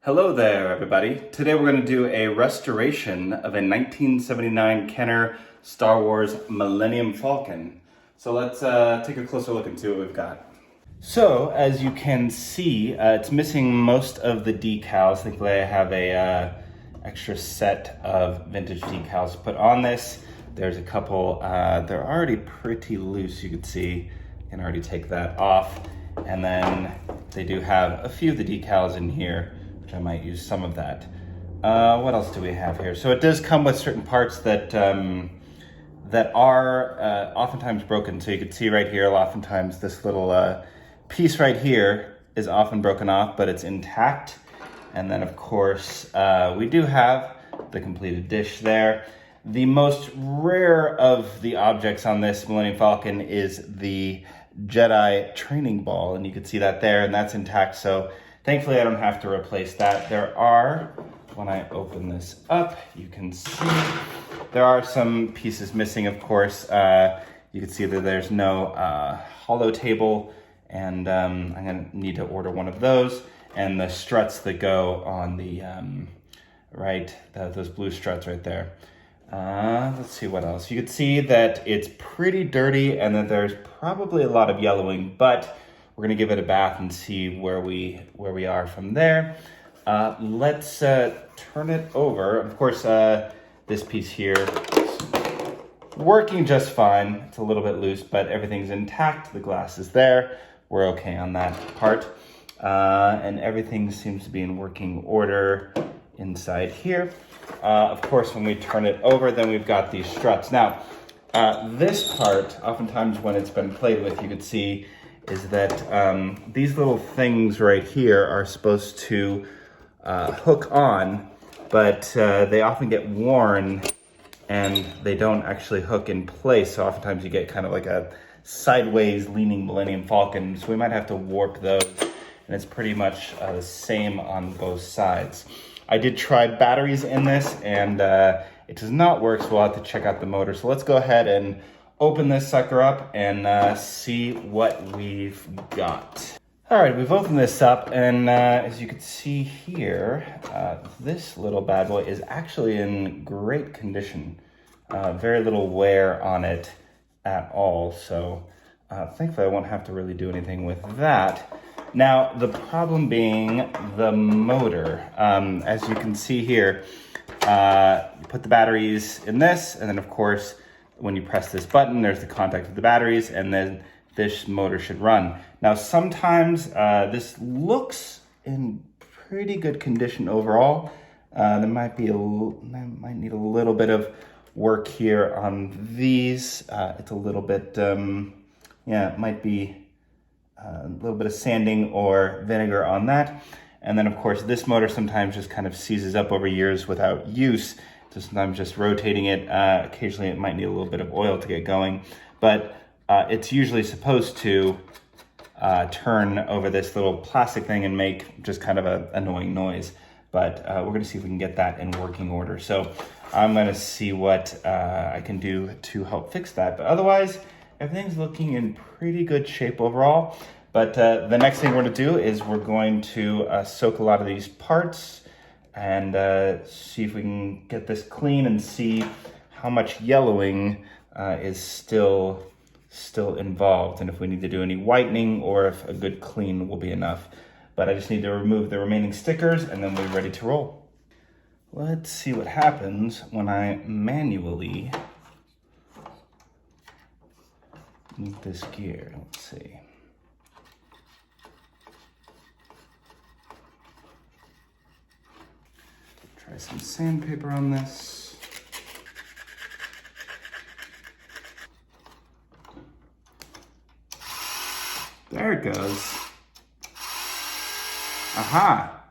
Hello there, everybody. Today we're going to do a restoration of a 1979 Kenner Star Wars Millennium Falcon. So let's take a closer look and see what we've got. So, as you can see, it's missing most of the decals. Thankfully, I have a extra set of vintage decals put on this. There's a couple, they're already pretty loose, you can see. I can already take that off. And then they do have a few of the decals in here, which I might use some of that. What else do we have here? So it does come with certain parts that that are oftentimes broken. So you can see right here, oftentimes this little piece right here is often broken off, but it's intact. And then of course, we do have the completed dish there. The most rare of the objects on this Millennium Falcon is the Jedi training ball, and you can see that there, and that's intact. So thankfully I don't have to replace that. There are, when I open this up, you can see there are some pieces missing, of course. You can see that there's no hollow table, and I'm gonna need to order one of those, and the struts that go on the, those blue struts right there. Let's see what else. You can see that it's pretty dirty and that there's probably a lot of yellowing, but we're gonna give it a bath and see where we are from there. Let's turn it over. Of course, this piece here is working just fine. It's a little bit loose, but everything's intact. The glass is there. We're okay on that part. And everything seems to be in working order inside here. Of course, when we turn it over, then we've got these struts. Now, this part, oftentimes when it's been played with, you can see is that these little things right here are supposed to hook on, but they often get worn and they don't actually hook in place. So oftentimes you get kind of like a sideways leaning Millennium Falcon. So we might have to warp those, and it's pretty much the same on both sides. I did try batteries in this, and it does not work, so we'll have to check out the motor. So let's go ahead and open this sucker up and see what we've got. All right, we've opened this up, and as you can see here, this little bad boy is actually in great condition. Very little wear on it at all, so thankfully I won't have to really do anything with that. Now, the problem being the motor. As you can see here, you put the batteries in this, and then of course, when you press this button, there's the contact with the batteries, and then this motor should run. Now, sometimes this looks in pretty good condition overall. There might need a little bit of work here on these. It's a little bit, it might be a little bit of sanding or vinegar on that. And then of course this motor sometimes just kind of seizes up over years without use. So sometimes just rotating it, occasionally it might need a little bit of oil to get going, but it's usually supposed to turn over this little plastic thing and make just kind of an annoying noise. But we're gonna see if we can get that in working order. So I'm gonna see what I can do to help fix that. But otherwise, everything's looking in pretty good shape overall. But the next thing we're gonna do is we're going to soak a lot of these parts and see if we can get this clean and see how much yellowing is still involved, and if we need to do any whitening or if a good clean will be enough. But I just need to remove the remaining stickers and then we're ready to roll. Let's see what happens when I manually move this gear. Let's see. Try some sandpaper on this. There it goes. Aha!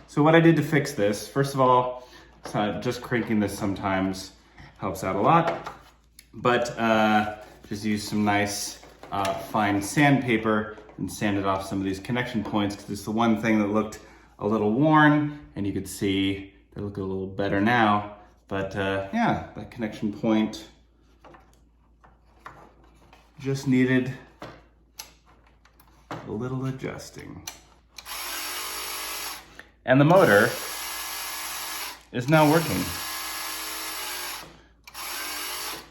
So what I did to fix this, first of all, just cranking this sometimes helps out a lot, but just use some nice fine sandpaper and sand it off some of these connection points, because it's the one thing that looked a little worn, and you could see they look a little better now. But yeah, that connection point just needed a a little adjusting. And the motor is now working.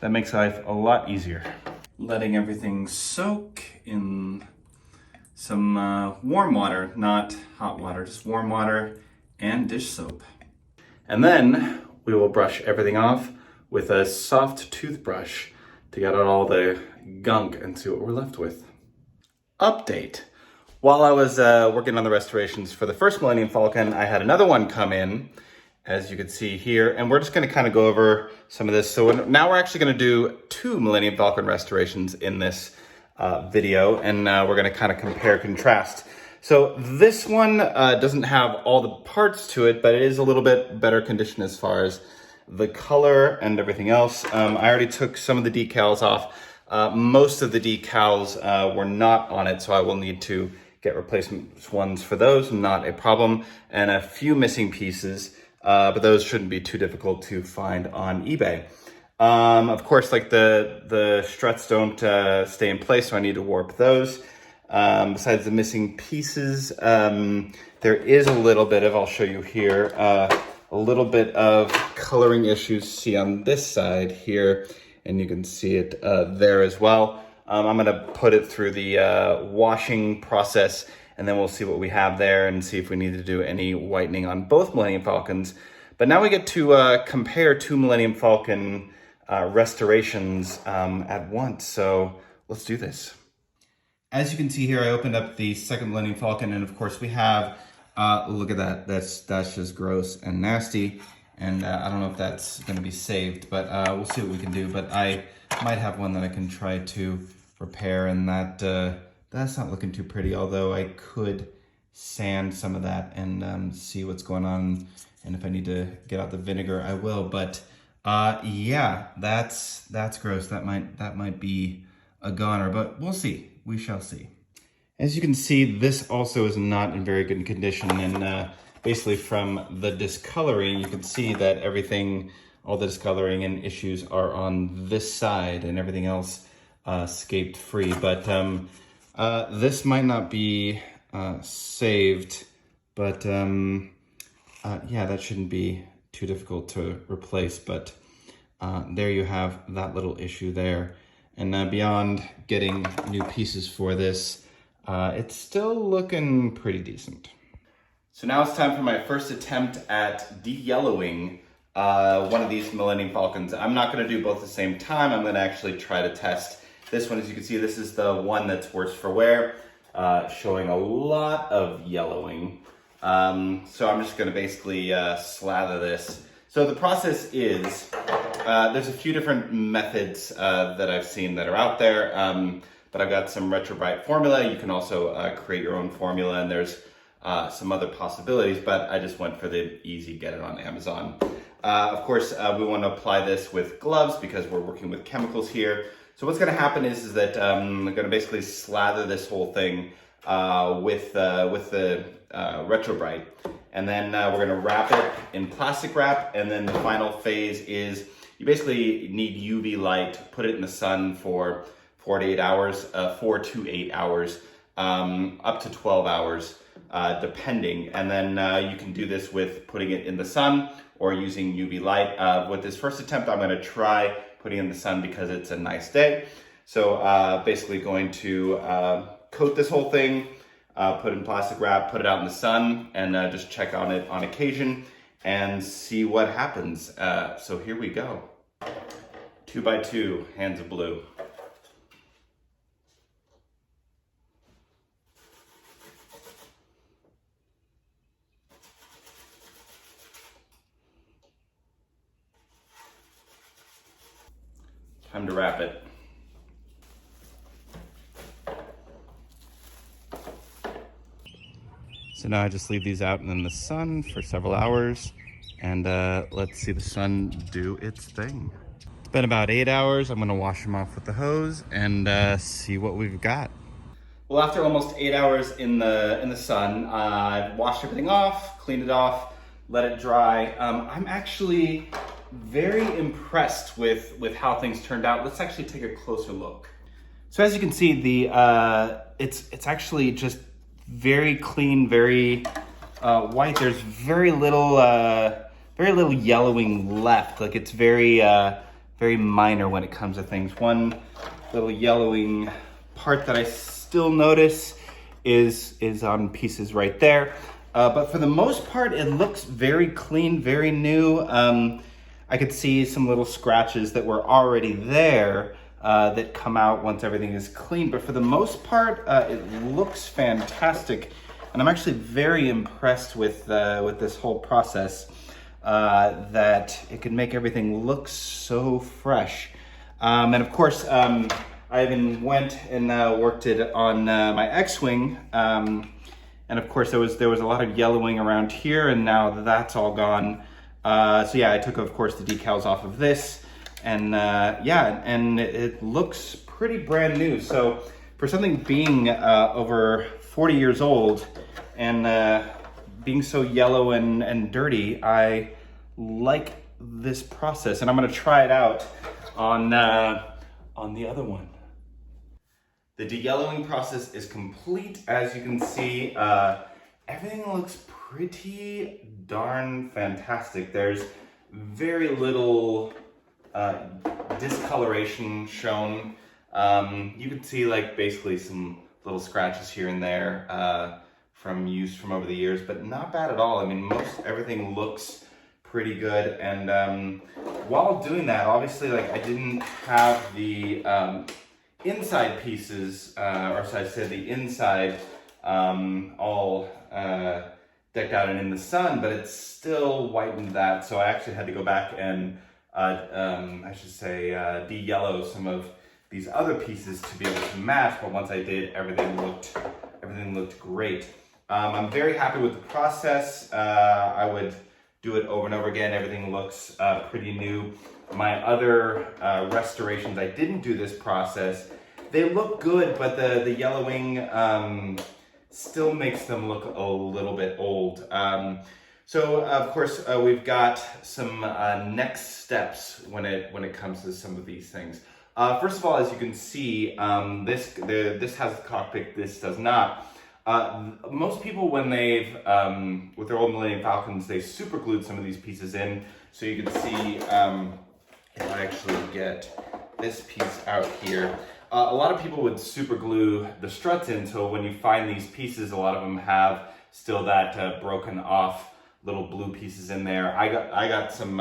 That makes life a lot easier. Letting everything soak in some warm water, not hot water, just warm water and dish soap. And then we will brush everything off with a soft toothbrush to get out all the gunk and see what we're left with. Update. While I was working on the restorations for the first Millennium Falcon, I had another one come in, as you can see here, and we're just gonna kind of go over some of this. So now we're actually gonna do 2 Millennium Falcon restorations in this video, and we're gonna kind of compare, contrast. So this one doesn't have all the parts to it, but it is a little bit better condition as far as the color and everything else. I already took some of the decals off. Most of the decals were not on it, so I will need to get replacement ones for those, not a problem. And a few missing pieces, but those shouldn't be too difficult to find on eBay. Of course, like the struts don't stay in place, so I need to warp those. Besides the missing pieces, there is a little bit of, I'll show you here, a little bit of coloring issues. See on this side here, and you can see it there as well. I'm gonna put it through the washing process, and then we'll see what we have there and see if we need to do any whitening on both Millennium Falcons. But now we get to compare 2 Millennium Falcon restorations at once. So let's do this. As you can see here, I opened up the second Millennium Falcon, and of course we have, look at that, that's just gross and nasty. And I don't know if that's gonna be saved, but we'll see what we can do. But I might have one that I can try to repair, and that's not looking too pretty, although I could sand some of that and see what's going on. And if I need to get out the vinegar, I will. But yeah, that's gross. That might be a goner, but we'll see. We shall see. As you can see, this also is not in very good condition, and basically from the discoloring, you can see that everything, all the discoloring and issues are on this side, and everything else escaped free. But this might not be saved, but yeah, that shouldn't be too difficult to replace. But there you have that little issue there. And beyond getting new pieces for this, it's still looking pretty decent. So now it's time for my first attempt at de-yellowing one of these Millennium Falcons. I'm not gonna do both at the same time. I'm gonna actually try to test this one. As you can see, this is the one that's worse for wear, showing a lot of yellowing. So I'm just gonna basically slather this. So the process is, there's a few different methods that I've seen that are out there, but I've got some Retrobrite formula. You can also create your own formula, and there's some other possibilities, but I just went for the easy, get it on Amazon. Of course, we want to apply this with gloves because we're working with chemicals here. So what's going to happen is that I'm going to basically slather this whole thing with the Retrobrite. And then we're going to wrap it in plastic wrap. And then the final phase is you basically need UV light, put it in the sun for 4 to 8 hours, 4 to 8 hours, up to 12 hours, depending. And then you can do this with putting it in the sun or using UV light. With this first attempt, I'm going to try putting it in the sun because it's a nice day. So basically going to coat this whole thing, put it in plastic wrap, put it out in the sun, and just check on it on occasion and see what happens. So here we go. 2 by 2 hands of blue. Time to wrap it. So now I just leave these out in the sun for several hours, and let's see the sun do its thing. It's been about 8 hours. I'm gonna wash them off with the hose and see what we've got. Well, after almost 8 hours in the sun, I've washed everything off, cleaned it off, let it dry. I'm actually very impressed with how things turned out. Let's actually take a closer look. So as you can see, it's actually just very clean, very white. There's very little yellowing left. Like it's very minor when it comes to things. One little yellowing part that I still notice is on pieces right there. But for the most part, it looks very clean, very new. I could see some little scratches that were already there that come out once everything is clean. But for the most part, it looks fantastic. And I'm actually very impressed with this whole process, that it can make everything look so fresh. And of course, I even went and worked it on my X-Wing. And of course, there was a lot of yellowing around here, and now that's all gone. So yeah, I took, of course, the decals off of this, and yeah, and it looks pretty brand new. So for something being over 40 years old and being so yellow and dirty, I like this process, and I'm gonna try it out on the other one. The de-yellowing process is complete. As you can see, everything looks pretty darn fantastic. There's very little discoloration shown. You can see like basically some little scratches here and there from use from over the years, but not bad at all. I mean, everything looks pretty good. And while doing that, obviously, like I didn't have the inside pieces, or so I said the inside all decked out and in the sun, but it still whitened that. So I actually had to go back and I should say de-yellow some of these other pieces to be able to match. But once I did, everything looked great. I'm very happy with the process. I would do it over and over again. Everything looks pretty new. My other restorations, I didn't do this process. They look good, but the yellowing still makes them look a little bit old. So of course we've got some next steps when it comes to some of these things. First of all, as you can see, this has the cockpit, this does not. Most people, when they've, with their old Millennium Falcons, they super glued some of these pieces in. So you can see, if I actually get this piece out here, a lot of people would super glue the struts in. So when you find these pieces, a lot of them have still that broken off little blue pieces in there. I got some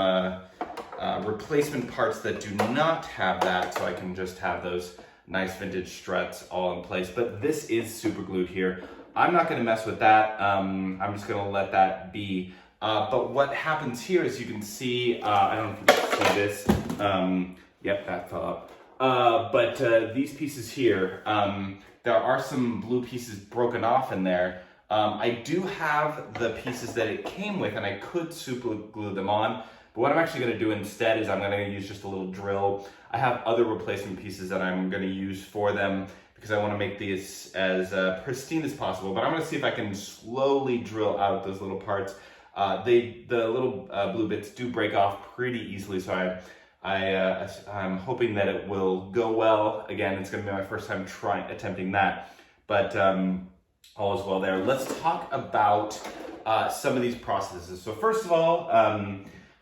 replacement parts that do not have that, so I can just have those nice vintage struts all in place. But this is super glued here. I'm not going to mess with that. I'm just going to let that be. But what happens here is you can see, I don't know if you can see this. Yep, that fell up. But these pieces here, there are some blue pieces broken off in there. I do have the pieces that it came with, and I could super glue them on. But what I'm actually going to do instead is I'm going to use just a little drill. I have other replacement pieces that I'm going to use for them because I want to make these as pristine as possible. But I'm going to see if I can slowly drill out those little parts. The little blue bits do break off pretty easily, so I'm hoping that it will go well. Again, it's going to be my first time attempting that, but all is well there. Let's talk about some of these processes. So first of all,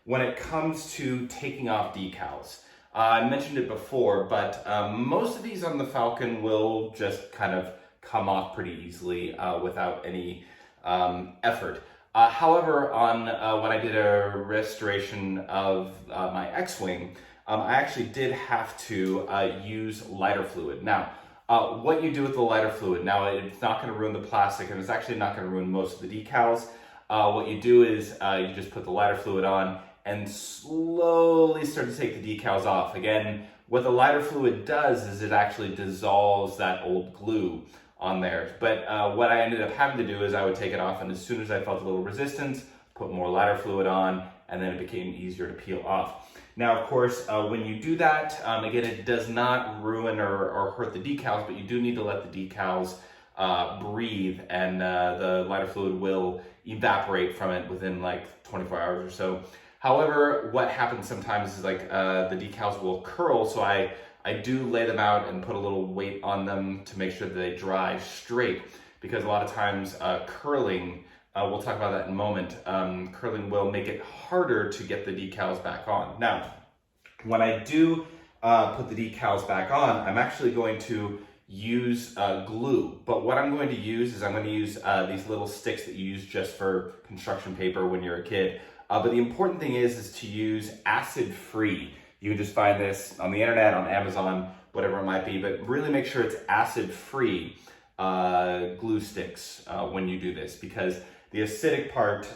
when it comes to taking off decals, I mentioned it before, but most of these on the Falcon will just kind of come off pretty easily without any effort. However, when I did a restoration of my X-Wing, I actually did have to use lighter fluid. Now, what you do with the lighter fluid, now it's not going to ruin the plastic, and it's actually not going to ruin most of the decals. What you do is you just put the lighter fluid on and slowly start to take the decals off. Again, what the lighter fluid does is it actually dissolves that old glue on there. But what I ended up having to do is I would take it off, and as soon as I felt a little resistance, put more lighter fluid on, and then it became easier to peel off. Now, of course, when you do that, again, it does not ruin or hurt the decals, but you do need to let the decals breathe, and the lighter fluid will evaporate from it within like 24 hours or so. However, what happens sometimes is like the decals will curl, so I I do lay them out and put a little weight on them to make sure that they dry straight, because a lot of times curling, we'll talk about that in a moment, curling will make it harder to get the decals back on. Now, when I do put the decals back on, I'm actually going to use glue, but what I'm going to use is I'm going to use these little sticks that you use just for construction paper when you're a kid. But the important thing is to use acid-free. You can just find this on the internet, on Amazon, whatever it might be, but really make sure it's acid-free glue sticks when you do this, because the acidic part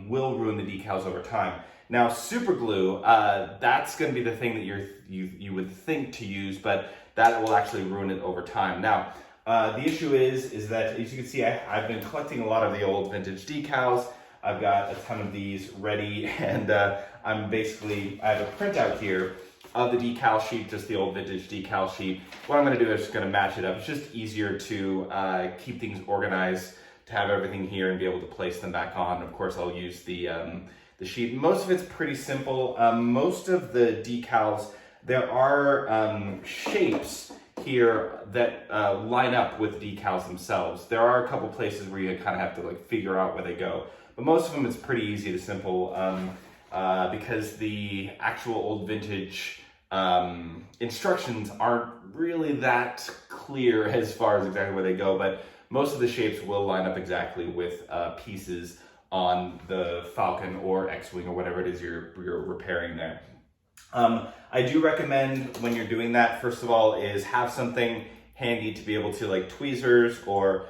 will ruin the decals over time. Now, super glue, that's going to be the thing that you would think to use, but that will actually ruin it over time. Now, the issue is that, as you can see, I've been collecting a lot of the old vintage decals. I've got a ton of these ready, and I have a printout here of the decal sheet, just the old vintage decal sheet. What I'm going to do is just going to match it up. It's just easier to keep things organized, to have everything here and be able to place them back on. Of course, I'll use the sheet. Most of it's pretty simple. Most of the decals, there are shapes here that line up with decals themselves. There are a couple places where you kind of have to like figure out where they go, but most of them it's pretty easy to simple because the actual old vintage instructions aren't really that clear as far as exactly where they go, but most of the shapes will line up exactly with pieces on the Falcon or X-Wing or whatever it is you're repairing there. I do recommend when you're doing that, first of all, is have something handy to be able to, like tweezers or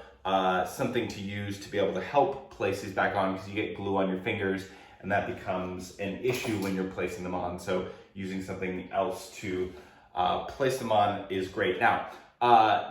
something to use to be able to help place these back on, because you get glue on your fingers and that becomes an issue when you're placing them on. So using something else to place them on is great. Now,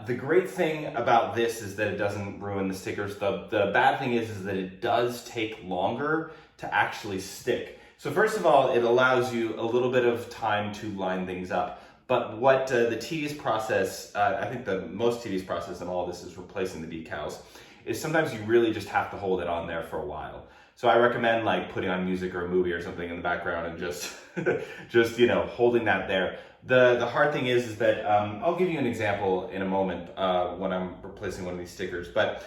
the great thing about this is that it doesn't ruin the stickers. The bad thing is that it does take longer to actually stick. So first of all, it allows you a little bit of time to line things up. But what the tedious process, I think the most tedious process in all of this is replacing the decals, is sometimes you really just have to hold it on there for a while. So I recommend like putting on music or a movie or something in the background and just, holding that there. The hard thing is that, I'll give you an example in a moment when I'm replacing one of these stickers, but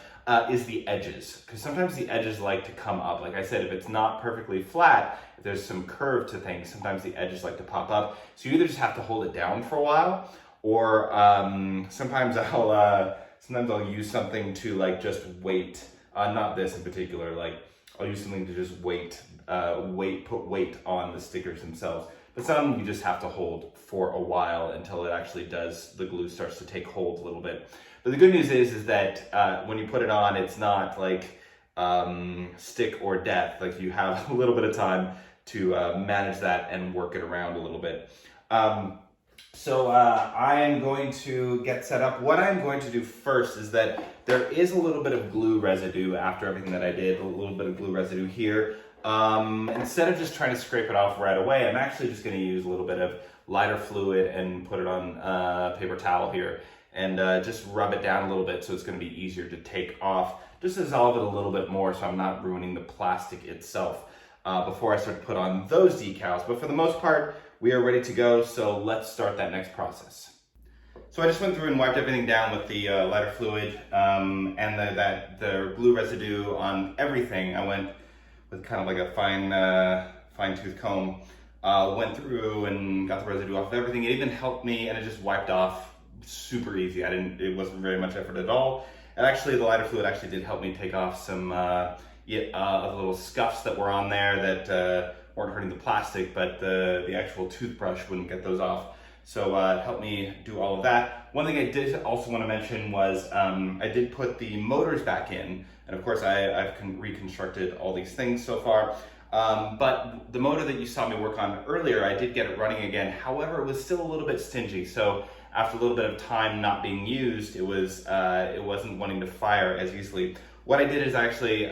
is the edges. Because sometimes the edges like to come up. Like I said, if it's not perfectly flat, if there's some curve to things, sometimes the edges like to pop up. So you either just have to hold it down for a while, or sometimes I'll use something to like just weight, not this in particular, like I'll use something to just put weight on the stickers themselves. But some you just have to hold for a while until it actually the glue starts to take hold a little bit. But the good news is that when you put it on, it's not like stick or death. Like you have a little bit of time to manage that and work it around a little bit. So I am going to get set up. What I'm going to do first is that there is a little bit of glue residue after everything that I did, a little bit of glue residue here. Instead of just trying to scrape it off right away, I'm actually just going to use a little bit of lighter fluid and put it on a paper towel here and just rub it down a little bit so it's going to be easier to take off. Just dissolve it a little bit more so I'm not ruining the plastic itself before I start to put on those decals. But for the most part, we are ready to go, so let's start that next process. So I just went through and wiped everything down with the lighter fluid and the glue residue on everything. I went with kind of like a fine tooth comb, went through and got the residue off of everything. It even helped me, and it just wiped off super easy. It wasn't very much effort at all. And actually the lighter fluid actually did help me take off some little scuffs that were on there that weren't hurting the plastic, but the actual toothbrush wouldn't get those off. So it helped me do all of that. One thing I did also want to mention was I did put the motors back in, and of course I've reconstructed all these things so far. But the motor that you saw me work on earlier, I did get it running again. However, it was still a little bit stingy. So after a little bit of time not being used, it wasn't wanting to fire as easily. What I did is I actually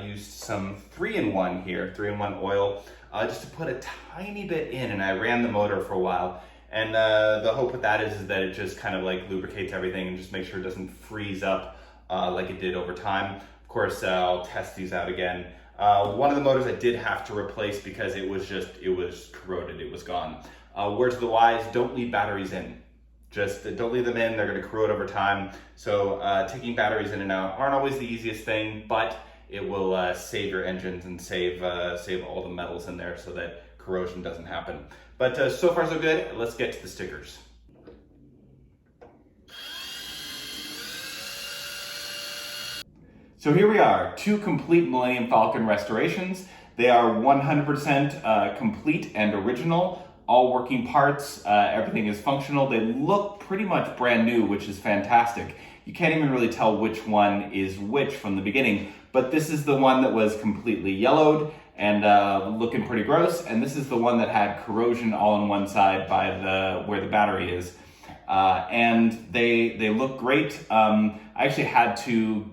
used some 3-in-1 here, 3-in-1 oil, just to put a tiny bit in, and I ran the motor for a while. And the hope with that is that it just kind of like lubricates everything and just makes sure it doesn't freeze up like it did over time. Of course, I'll test these out again. One of the motors I did have to replace because it was corroded, it was gone. Words of the wise, don't leave batteries in. Just don't leave them in, they're gonna corrode over time. So taking batteries in and out aren't always the easiest thing, but it will save your engines and save all the metals in there so that corrosion doesn't happen. But so far so good. Let's get to the stickers. So here we are, 2 complete Millennium Falcon restorations. They are 100% complete and original, all working parts, everything is functional. They look pretty much brand new, which is fantastic. You can't even really tell which one is which from the beginning, but this is the one that was completely yellowed and looking pretty gross, and this is the one that had corrosion all on one side by where the battery is. And they look great. I actually had to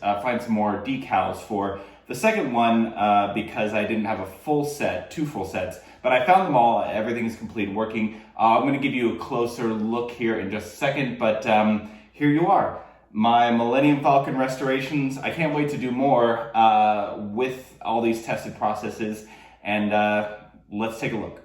find some more decals for the second one because I didn't have a full set, 2 full sets, but I found them all. Everything is complete and working. I'm going to give you a closer look here in just a second, but here you are. My Millennium Falcon restorations. I can't wait to do more with all these tested processes, and let's take a look.